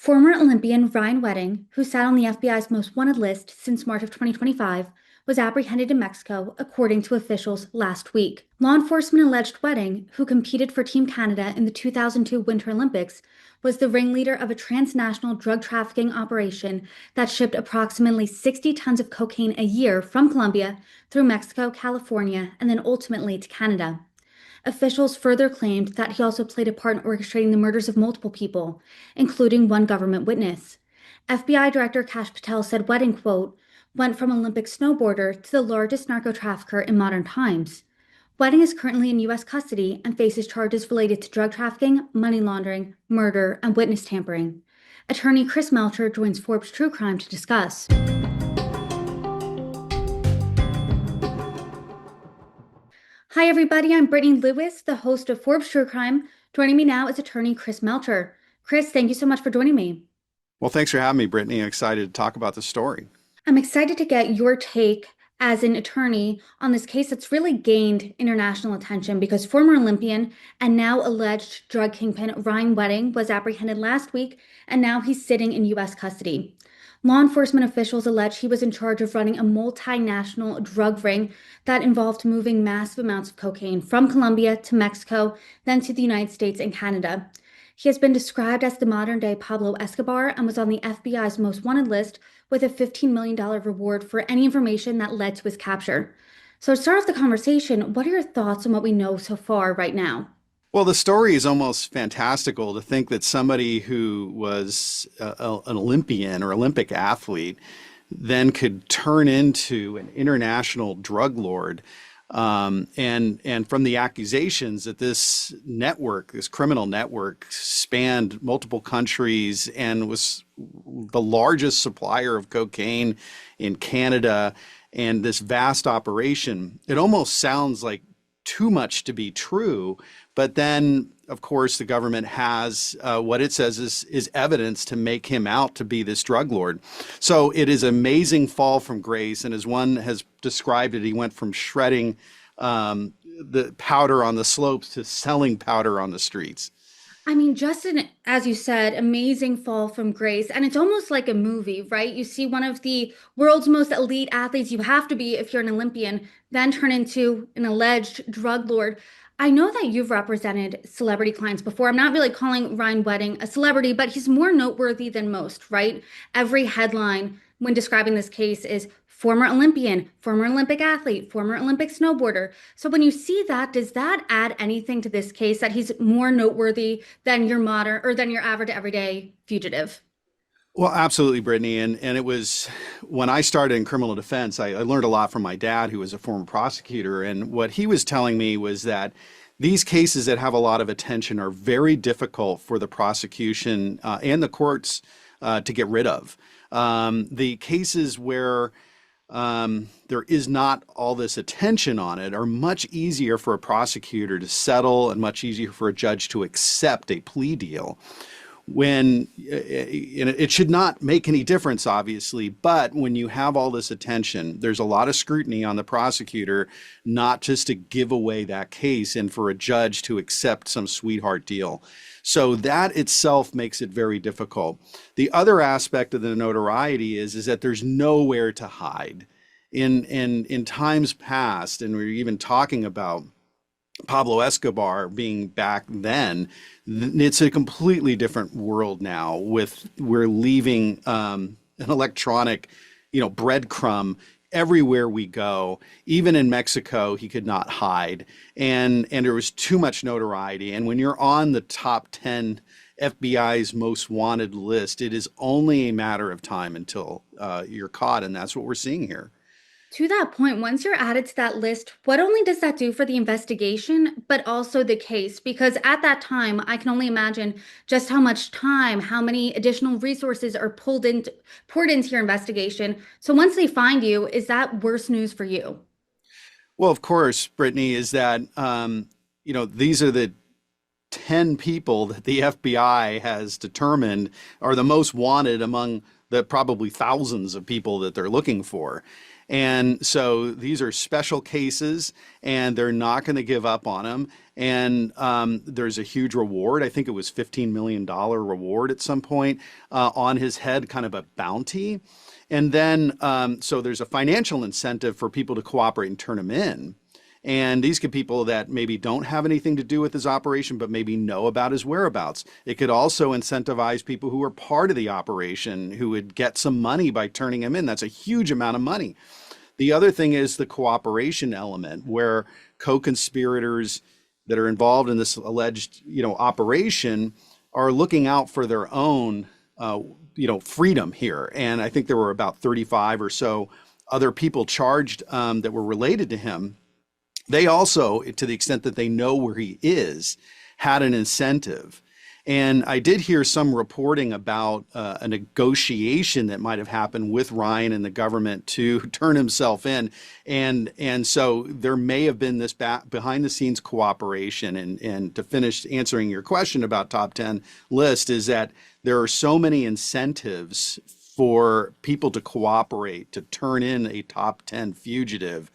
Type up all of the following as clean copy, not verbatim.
Former Olympian Ryan Wedding, who sat on the FBI's most wanted list since March of 2025, was apprehended in Mexico, according to officials last week. Law enforcement alleged Wedding, who competed for Team Canada in the 2002 Winter Olympics, was the ringleader of a transnational drug trafficking operation that shipped approximately 60 tons of cocaine a year from Colombia through Mexico, California, and then ultimately to Canada. Officials further claimed that he also played a part in orchestrating the murders of multiple people, including one government witness. FBI Director Kash Patel said Wedding, quote, went from Olympic snowboarder to the largest narco-trafficker in modern times. Wedding is currently in U.S. custody and faces charges related to drug trafficking, money laundering, murder, and witness tampering. Attorney Chris Melcher joins Forbes True Crime to discuss. Hi, everybody. I'm Brittany Lewis, the host of Forbes True Crime. Joining me now is attorney Chris Melcher. Chris, thank you so much for joining me. Well, thanks for having me, Brittany. I'm excited to talk about the story. I'm excited to get your take as an attorney on this case that's really gained international attention because former Olympian and now alleged drug kingpin Ryan Wedding was apprehended last week, and now he's sitting in U.S. custody. Law enforcement officials allege he was in charge of running a multinational drug ring that involved moving massive amounts of cocaine from Colombia to Mexico, then to the United States and Canada. He has been described as the modern-day Pablo Escobar and was on the FBI's most wanted list with a $15 million reward for any information that led to his capture. So to start off the conversation, what are your thoughts on what we know so far right now? Well, the story is almost fantastical to think that somebody who was an Olympian or Olympic athlete then could turn into an international drug lord. And from the accusations that this network, this criminal network, spanned multiple countries and was the largest supplier of cocaine in Canada, and this vast operation, it almost sounds like too much to be true. But then, of course, the government has what it says is evidence to make him out to be this drug lord. So it is an amazing fall from grace. And as one has described it, he went from shredding the powder on the slopes to selling powder on the streets. I mean, Justin, as you said, amazing fall from grace. And it's almost like a movie, right? You see one of the world's most elite athletes, you have to be if you're an Olympian, then turn into an alleged drug lord. I know that you've represented celebrity clients before. I'm not really calling Ryan Wedding a celebrity, but he's more noteworthy than most, right? Every headline when describing this case is former Olympian, former Olympic athlete, former Olympic snowboarder. So when you see that, does that add anything to this case that he's more noteworthy than your modern or than your average everyday fugitive? Well, absolutely, Brittany. And it was when I started in criminal defense, I learned a lot from my dad, who was a former prosecutor. And what he was telling me was that these cases that have a lot of attention are very difficult for the prosecution and the courts to get rid of. The cases where there is not all this attention on it are much easier for a prosecutor to settle and much easier for a judge to accept a plea deal. When it should not make any difference, obviously, but when you have all this attention, there's a lot of scrutiny on the prosecutor, not just to give away that case and for a judge to accept some sweetheart deal. So that itself makes it very difficult. The other aspect of the notoriety is that there's nowhere to hide. In times past, and we we're even talking about Pablo Escobar being back then, it's a completely different world now. We're leaving an electronic, breadcrumb everywhere we go. Even in Mexico, he could not hide, and there was too much notoriety. And when you're on the top 10 FBI's most wanted list, it is only a matter of time until you're caught, and that's what we're seeing here. To that point, once you're added to that list, what only does that do for the investigation, but also the case? Because at that time, I can only imagine just how much time, how many additional resources are poured into your investigation. So once they find you, is that worse news for you? Well, of course, Brittany, is that these are the 10 people that the FBI has determined are the most wanted among the probably thousands of people that they're looking for. And so these are special cases, and they're not going to give up on him. And there's a huge reward. I think it was $15 million reward at some point on his head, kind of a bounty. And then, so there's a financial incentive for people to cooperate and turn him in. And these could be people that maybe don't have anything to do with his operation, but maybe know about his whereabouts. It could also incentivize people who are part of the operation who would get some money by turning him in. That's a huge amount of money. The other thing is the cooperation element, where co-conspirators that are involved in this alleged, operation are looking out for their own, freedom here. And I think there were about 35 or so other people charged that were related to him. They also, to the extent that they know where he is, had an incentive. And I did hear some reporting about a negotiation that might have happened with Ryan and the government to turn himself in. And so there may have been this behind the scenes cooperation. And to finish answering your question about top 10 list is that there are so many incentives for people to cooperate, to turn in a top 10 fugitive,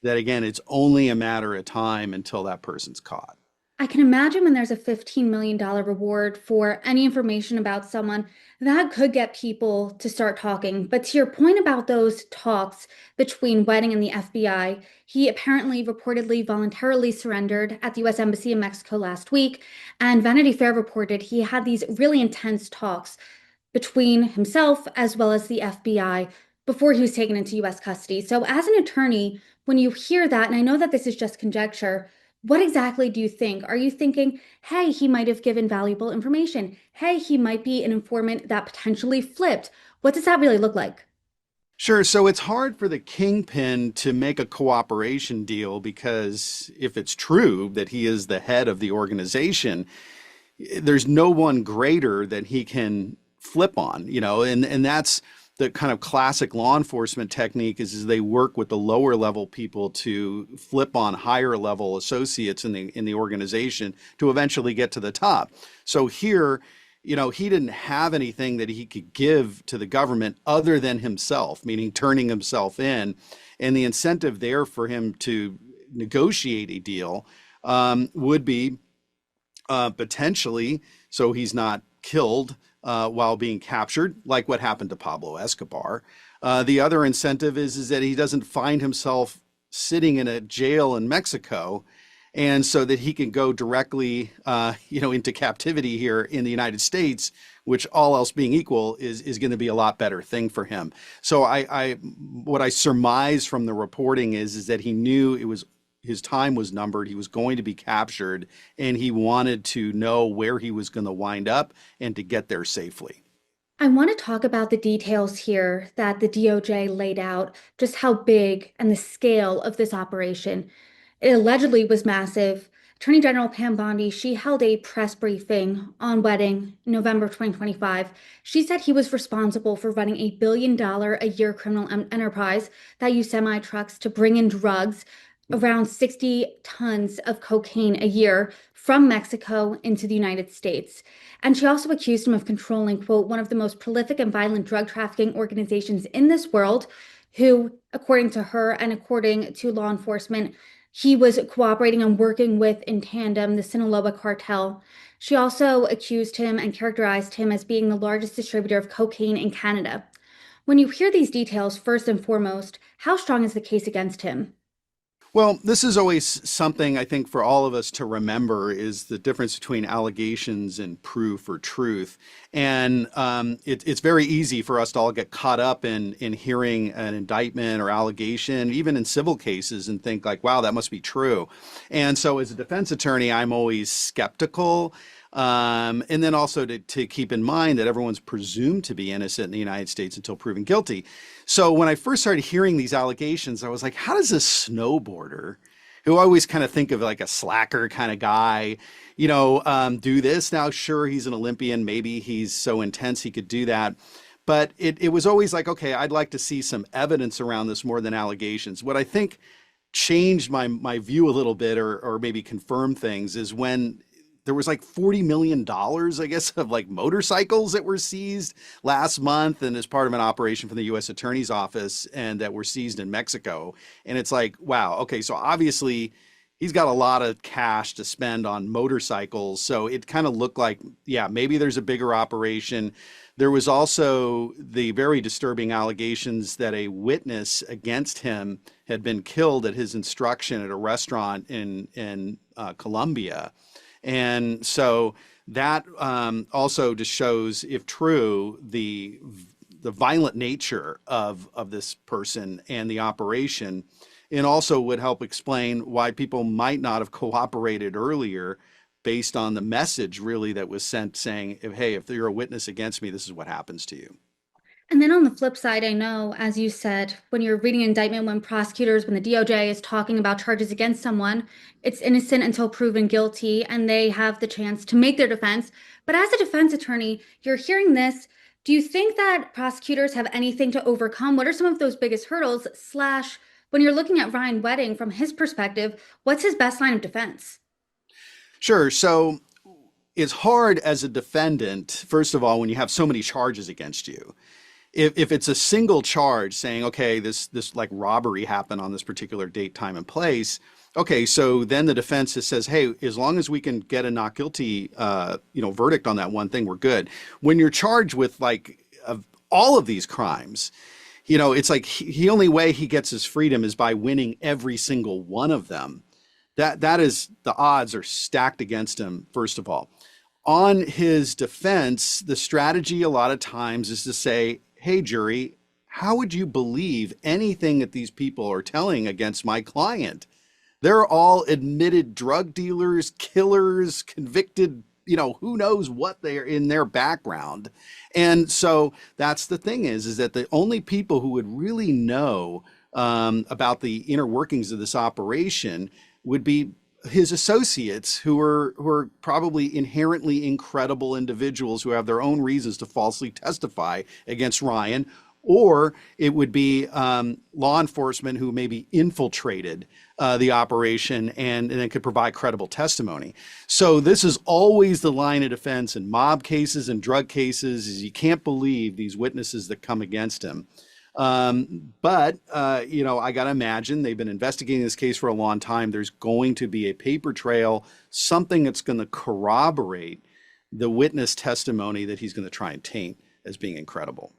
that again, it's only a matter of time until that person's caught. I can imagine when there's a $15 million reward for any information about someone, that could get people to start talking. But to your point about those talks between Wedding and the FBI, he apparently reportedly voluntarily surrendered at the US Embassy in Mexico last week. And Vanity Fair reported he had these really intense talks between himself as well as the FBI before he was taken into US custody. So, as an attorney, when you hear that, and I know that this is just conjecture, what exactly do you think? Are you thinking, hey, he might have given valuable information? Hey, he might be an informant that potentially flipped. What does that really look like? Sure. So it's hard for the kingpin to make a cooperation deal because if it's true that he is the head of the organization, there's no one greater that he can flip on, and that's the kind of classic law enforcement technique is they work with the lower level people to flip on higher level associates in the organization to eventually get to the top. So here, he didn't have anything that he could give to the government other than himself, meaning turning himself in. And the incentive there for him to negotiate a deal would be potentially so he's not killed while being captured, like what happened to Pablo Escobar. The other incentive is that he doesn't find himself sitting in a jail in Mexico, and so that he can go directly, into captivity here in the United States, which all else being equal is going to be a lot better thing for him. So what I surmise from the reporting is that he knew his time was numbered. He was going to be captured, and he wanted to know where he was going to wind up and to get there safely. I want to talk about the details here that the DOJ laid out, just how big and the scale of this operation. It allegedly was massive. Attorney General Pam Bondi, she held a press briefing on Wedding in November 2025. She said he was responsible for running a $1 billion-a-year criminal enterprise that used semi-trucks to bring in drugs, around 60 tons of cocaine a year from Mexico into the United States. And she also accused him of controlling, quote, one of the most prolific and violent drug trafficking organizations in this world, who, according to her and according to law enforcement, he was cooperating and working with in tandem the Sinaloa cartel. She also accused him and characterized him as being the largest distributor of cocaine in Canada. When you hear these details, first and foremost, how strong is the case against him? Well, this is always something I think for all of us to remember is the difference between allegations and proof or truth. And it's very easy for us to all get caught up in hearing an indictment or allegation, even in civil cases, and think like, wow, that must be true. And so as a defense attorney, I'm always skeptical. And then also to keep in mind that everyone's presumed to be innocent in the United States until proven guilty. So when I first started hearing these allegations, I was like, how does a snowboarder, who I always kind of think of like a slacker kind of guy, do this? Now, sure, he's an Olympian. Maybe he's so intense he could do that. But it was always like, okay, I'd like to see some evidence around this more than allegations. What I think changed my view a little bit or maybe confirmed things is when there was like $40 million, I guess, of like motorcycles that were seized last month and as part of an operation from the U.S. Attorney's Office and that were seized in Mexico. And it's like, wow, okay, so obviously he's got a lot of cash to spend on motorcycles. So it kind of looked like, yeah, maybe there's a bigger operation. There was also the very disturbing allegations that a witness against him had been killed at his instruction at a restaurant in Colombia. And so that also just shows, if true, the violent nature of this person and the operation, and also would help explain why people might not have cooperated earlier based on the message really that was sent saying, hey, if you're a witness against me, this is what happens to you. And then on the flip side, I know, as you said, when you're reading an indictment, when prosecutors, when the DOJ is talking about charges against someone, it's innocent until proven guilty, and they have the chance to make their defense. But as a defense attorney, you're hearing this. Do you think that prosecutors have anything to overcome? What are some of those biggest hurdles? Slash, when you're looking at Ryan Wedding from his perspective, what's his best line of defense? Sure. So it's hard as a defendant, first of all, when you have so many charges against you. If it's a single charge saying, okay, this like robbery happened on this particular date, time, and place, okay, so then the defense says, hey, as long as we can get a not guilty, verdict on that one thing, we're good. When you're charged with like all of these crimes, it's like the only way he gets his freedom is by winning every single one of them. That is, the odds are stacked against him, first of all. On his defense, the strategy a lot of times is to say, hey, jury, how would you believe anything that these people are telling against my client? They're all admitted drug dealers, killers, convicted, who knows what they're in their background. And so that's the thing is that the only people who would really know about the inner workings of this operation would be his associates, who are probably inherently incredible individuals who have their own reasons to falsely testify against Ryan, or it would be law enforcement who maybe infiltrated the operation and then could provide credible testimony. So this is always the line of defense in mob cases and drug cases: is you can't believe these witnesses that come against him. But I got to imagine they've been investigating this case for a long time. There's going to be a paper trail, something that's going to corroborate the witness testimony that he's going to try and taint as being incredible.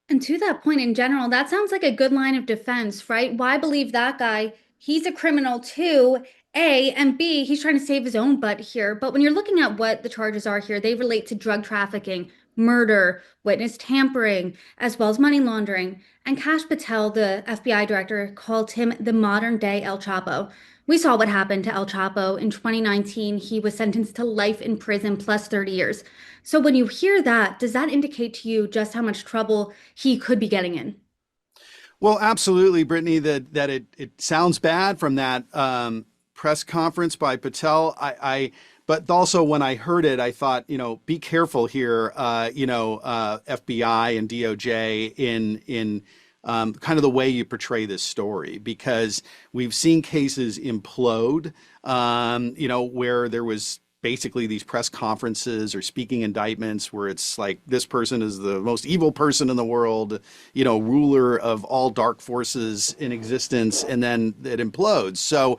And to that point in general, that sounds like a good line of defense, right? Why believe that guy? He's a criminal too, A, and B, he's trying to save his own butt here. But when you're looking at what the charges are here, they relate to drug trafficking, murder, witness tampering, as well as money laundering. And Kash Patel, the FBI director, called him the modern day El Chapo. We saw what happened to El Chapo in 2019. He was sentenced to life in prison plus 30 years. So when you hear that, does that indicate to you just how much trouble he could be getting in? Well, absolutely, Brittany, that it sounds bad from that press conference by Patel. But also when I heard it, I thought, be careful here, FBI and DOJ in kind of the way you portray this story, because we've seen cases implode, where there was basically these press conferences or speaking indictments where it's like, this person is the most evil person in the world, ruler of all dark forces in existence, and then it implodes. So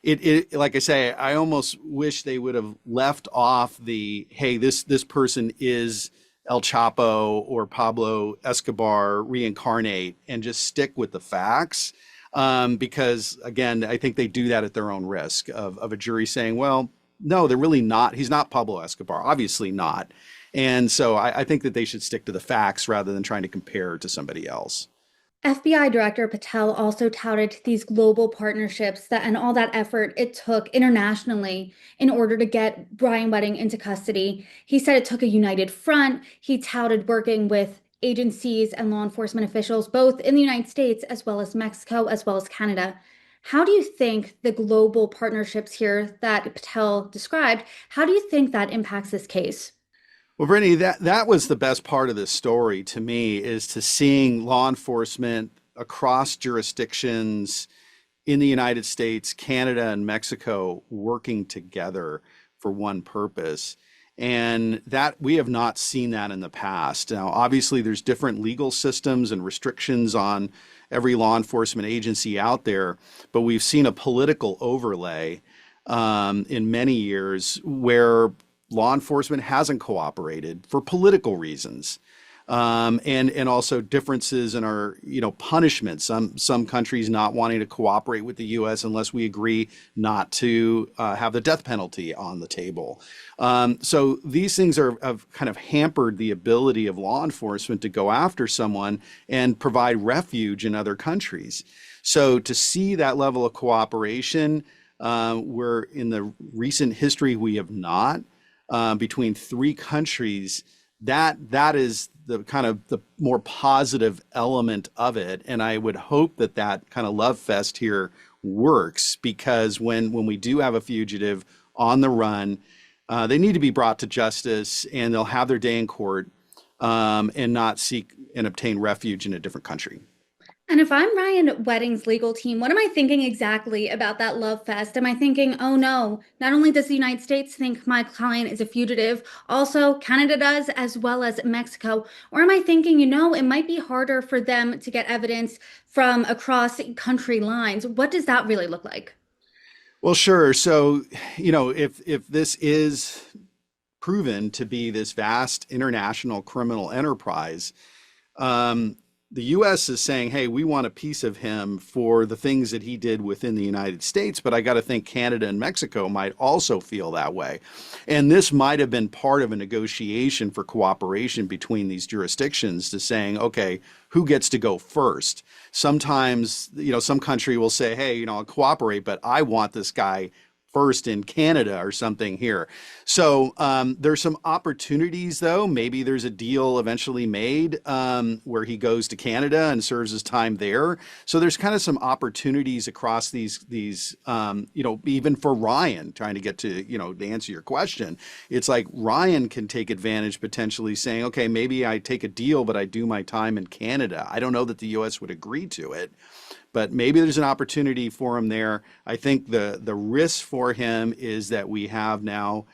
it like I say, I almost wish they would have left off the, hey, this person is El Chapo or Pablo Escobar reincarnate, and just stick with the facts. Because again, I think they do that at their own risk of a jury saying, well, no, they're really not. He's not Pablo Escobar, obviously not. And so I think that they should stick to the facts rather than trying to compare to somebody else. FBI Director Patel also touted these global partnerships and all that effort it took internationally in order to get Ryan Wedding into custody. He said it took a united front. He touted working with agencies and law enforcement officials, both in the United States as well as Mexico, as well as Canada. How do you think the global partnerships here that Patel described, how do you think that impacts this case? Well, Brittany, that was the best part of this story to me, is to seeing law enforcement across jurisdictions in the United States, Canada, and Mexico working together for one purpose. And that we have not seen that in the past. Now, obviously, there's different legal systems and restrictions on every law enforcement agency out there, but we've seen a political overlay in many years where law enforcement hasn't cooperated for political reasons. And also differences in our punishments. Some countries not wanting to cooperate with the U.S. unless we agree not to have the death penalty on the table. So these things have kind of hampered the ability of law enforcement to go after someone and provide refuge in other countries. So to see that level of cooperation, where in the recent history we have not, between three countries, that is the kind of the more positive element of it. And I would hope that that kind of love fest here works, because when we do have a fugitive on the run, they need to be brought to justice, and they'll have their day in court, and not seek and obtain refuge in a different country. And if I'm Ryan Wedding's legal team, what am I thinking exactly about that love fest? Am I thinking, oh no, not only does the United States think my client is a fugitive, also Canada does, as well as Mexico? Or am I thinking, it might be harder for them to get evidence from across country lines? What does that really look like? Well, sure. So, if this is proven to be this vast international criminal enterprise, the U.S. is saying, hey, we want a piece of him for the things that he did within the United States. But I got to think Canada and Mexico might also feel that way. And this might have been part of a negotiation for cooperation between these jurisdictions to saying, okay, who gets to go first? Sometimes, some country will say, hey, I'll cooperate, but I want this guy first in Canada or something here. So there's some opportunities, though. Maybe there's a deal eventually made where he goes to Canada and serves his time there. So there's kind of some opportunities across these even for Ryan, trying to get to answer your question. It's like Ryan can take advantage, potentially saying, okay, maybe I take a deal, but I do my time in Canada. I don't know that the U.S. would agree to it, but maybe there's an opportunity for him there. I think the risk for him is that we have now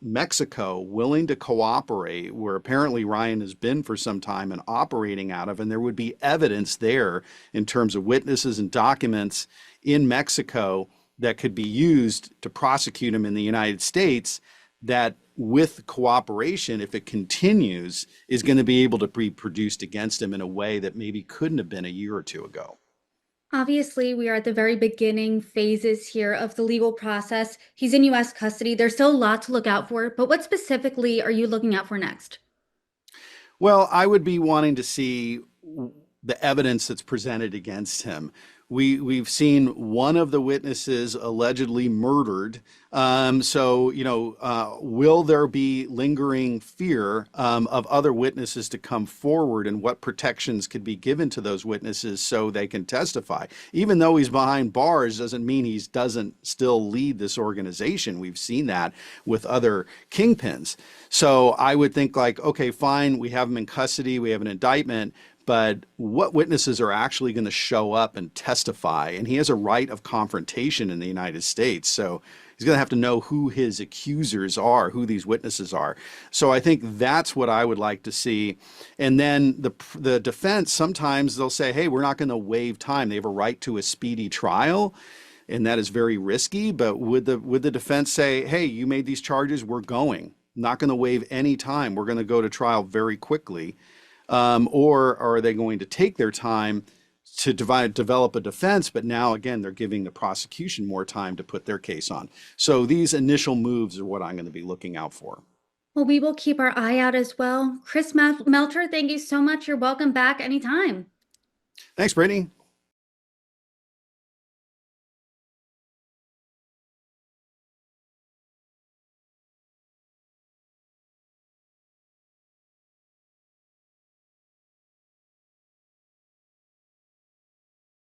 Mexico willing to cooperate, where apparently Ryan has been for some time and operating out of, and there would be evidence there in terms of witnesses and documents in Mexico that could be used to prosecute him in the United States, that with cooperation, if it continues, is going to be able to be produced against him in a way that maybe couldn't have been a year or two ago. Obviously, we are at the very beginning phases here of the legal process. He's in US custody. There's still a lot to look out for, but what specifically are you looking out for next? Well, I would be wanting to see the evidence that's presented against him. We've seen one of the witnesses allegedly murdered. Will there be lingering fear of other witnesses to come forward, and what protections could be given to those witnesses so they can testify? Even though he's behind bars doesn't mean he doesn't still lead this organization. We've seen that with other kingpins. So I would think like, okay, fine, we have him in custody, we have an indictment, but what witnesses are actually going to show up and testify? And he has a right of confrontation in the United States. So he's going to have to know who his accusers are, who these witnesses are. So I think that's what I would like to see. And then the defense, sometimes they'll say, hey, we're not going to waive time. They have a right to a speedy trial. And that is very risky. But would the defense say, hey, you made these charges, we're going. Not going to waive any time. We're going to go to trial very quickly. Or are they going to take their time to develop a defense, but now again, they're giving the prosecution more time to put their case on. So these initial moves are what I'm going to be looking out for. Well, we will keep our eye out as well. Chris Melcher, thank you so much. You're welcome back anytime. Thanks, Brittany.